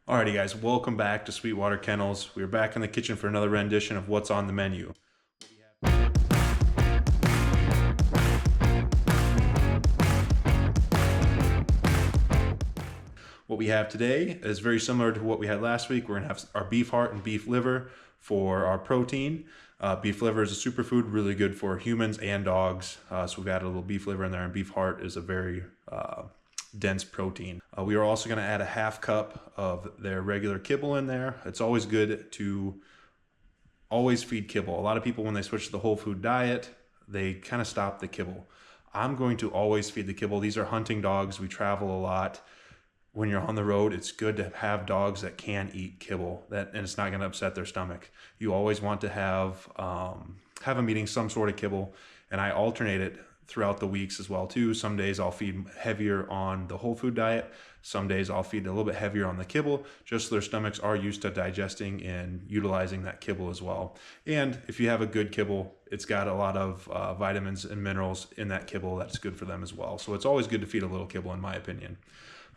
Alrighty guys, welcome back to Sweetwater Kennels. We're back in the kitchen for another rendition of what's on the menu. What we have today is very similar to what we had last week. We're gonna have our beef heart and beef liver for our protein. Beef liver is a superfood, really good for humans and dogs. So we've added a little beef liver in there, and beef heart is a very dense protein. We are also going to add a half cup of their regular kibble in there. It's always good to always feed kibble. A lot of people, when they switch to the whole food diet, they kind of stop the kibble. I'm going to always feed the kibble. These are hunting dogs. We travel a lot. When you're on the road, it's good to have dogs that can eat kibble, and it's not going to upset their stomach. You always want to have them eating some sort of kibble, and I alternate it throughout the weeks as well too. Some days I'll feed heavier on the whole food diet. Some days I'll feed a little bit heavier on the kibble, just so their stomachs are used to digesting and utilizing that kibble as well. And if you have a good kibble, it's got a lot of vitamins and minerals in that kibble that's good for them as well. So it's always good to feed a little kibble, in my opinion.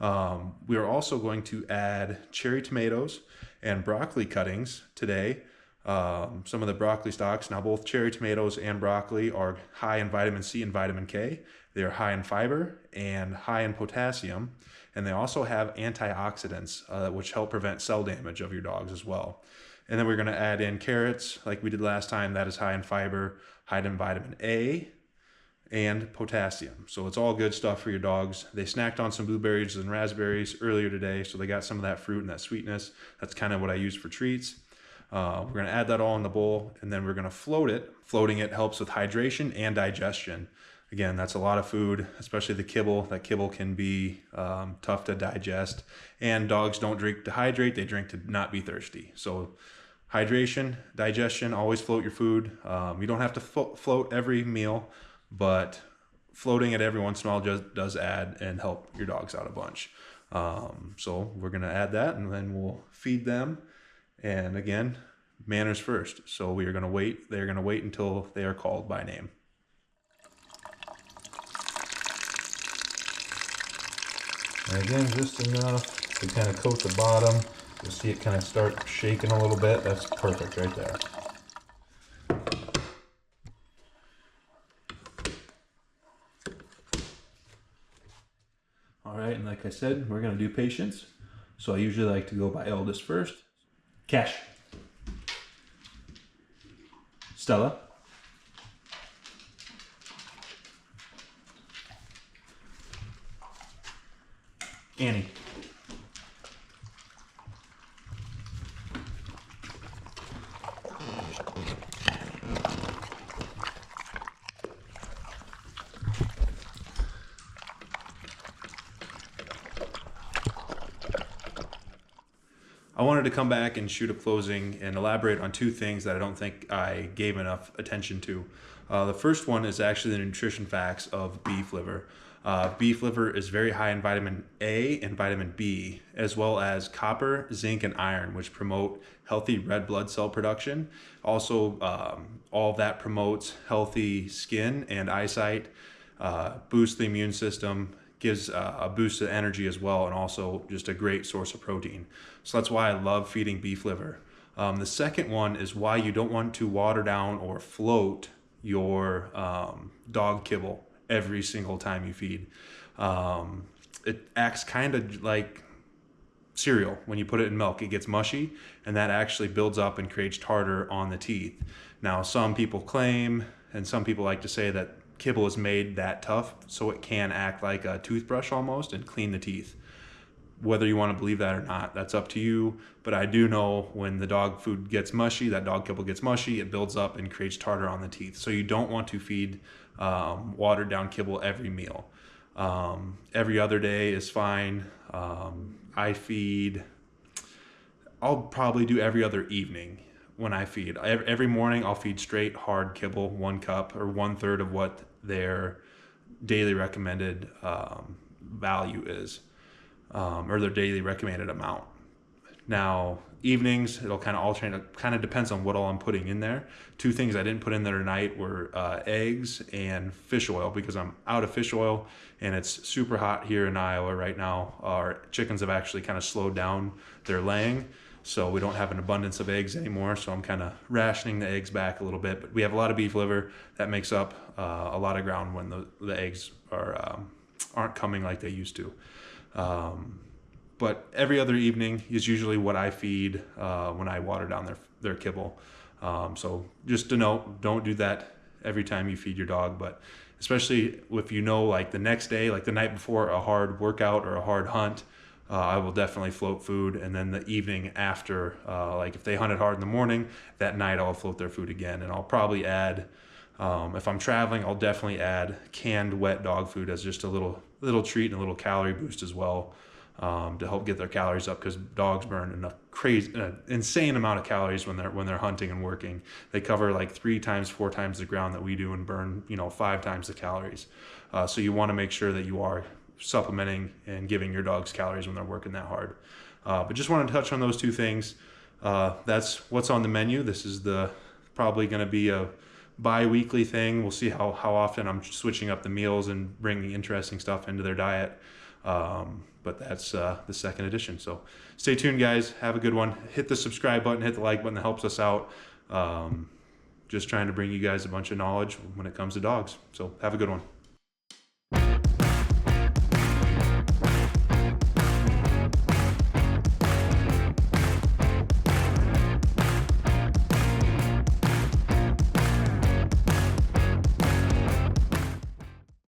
We are also going to add cherry tomatoes and broccoli cuttings today. Some of the broccoli stalks. Now, both cherry tomatoes and broccoli are high in vitamin C and vitamin K. They are high in fiber and high in potassium. And they also have antioxidants, which help prevent cell damage of your dogs as well. And then we're going to add in carrots, like we did last time. That is high in fiber, high in vitamin A, and potassium. So it's all good stuff for your dogs. They snacked on some blueberries and raspberries earlier today, so they got some of that fruit and that sweetness. That's kind of what I use for treats. We're going to add that all in the bowl, and then we're going to float it. Floating it helps with hydration and digestion. Again, that's a lot of food, especially the kibble. That kibble can be tough to digest, and dogs don't drink to hydrate. They drink to not be thirsty. So hydration, digestion, always float your food. You don't have to float every meal, but floating it every once in a while just does add and help your dogs out a bunch. So we're going to add that, and then we'll feed them. And again, manners first. So we are going to wait. They're going to wait until they are called by name. And again, just enough to kind of coat the bottom. You'll see it kind of start shaking a little bit. That's perfect right there. All right, and like I said, we're going to do patience. So I usually like to go by eldest first. Cash. Stella. Annie. I wanted to come back and shoot a closing and elaborate on two things that I don't think I gave enough attention to. The first one is actually the nutrition facts of beef liver. Beef liver is very high in vitamin A and vitamin B, as well as copper, zinc, and iron, which promote healthy red blood cell production. Also, all that promotes healthy skin and eyesight, boosts the immune system, gives a boost to energy as well, and also just a great source of protein. So that's why I love feeding beef liver. The second one is why you don't want to water down or float your dog kibble every single time you feed. It acts kind of like cereal. When you put it in milk, it gets mushy, and that actually builds up and creates tartar on the teeth. Now, some people claim, and some people like to say, that kibble is made that tough so it can act like a toothbrush almost and clean the teeth. Whether you want to believe that or not, that's up to you. But I do know when the dog food gets mushy, that dog kibble gets mushy, it builds up and creates tartar on the teeth. So you don't want to feed watered down kibble every meal. Every other day is fine. I'll probably do every other evening when I feed. Every morning I'll feed straight hard kibble, 1 cup or 1/3 of what their daily recommended value is, or their daily recommended amount. Now, evenings, it'll kind of alternate. It kind of depends on what all I'm putting in there. Two things I didn't put in there tonight were eggs and fish oil, because I'm out of fish oil and it's super hot here in Iowa right now. Our chickens have actually kind of slowed down their laying, so we don't have an abundance of eggs anymore. So I'm kind of rationing the eggs back a little bit. But we have a lot of beef liver that makes up a lot of ground when the eggs aren't coming like they used to. But every other evening is usually what I feed when I water down their kibble. So just to note, don't do that every time you feed your dog, but especially if you know, like the next day, like the night before a hard workout or a hard hunt, I will definitely float food. And then the evening after, like if they hunted hard in the morning, that night I'll float their food again. And I'll probably add, if I'm traveling, I'll definitely add canned wet dog food as just a little treat and a little calorie boost as well. To help get their calories up, because dogs burn insane amount of calories when they're hunting and working. They cover like 3 times, 4 times the ground that we do and burn 5 times the calories. So you want to make sure that you are supplementing and giving your dogs calories when they're working that hard. But just wanted to touch on those 2 things. That's what's on the menu. This is probably going to be a bi-weekly thing. We'll see how often I'm switching up the meals and bringing interesting stuff into their diet. But that's the second edition. So stay tuned, guys. Have a good one. Hit the subscribe button, hit the like button. That helps us out. Just trying to bring you guys a bunch of knowledge when it comes to dogs. So have a good one.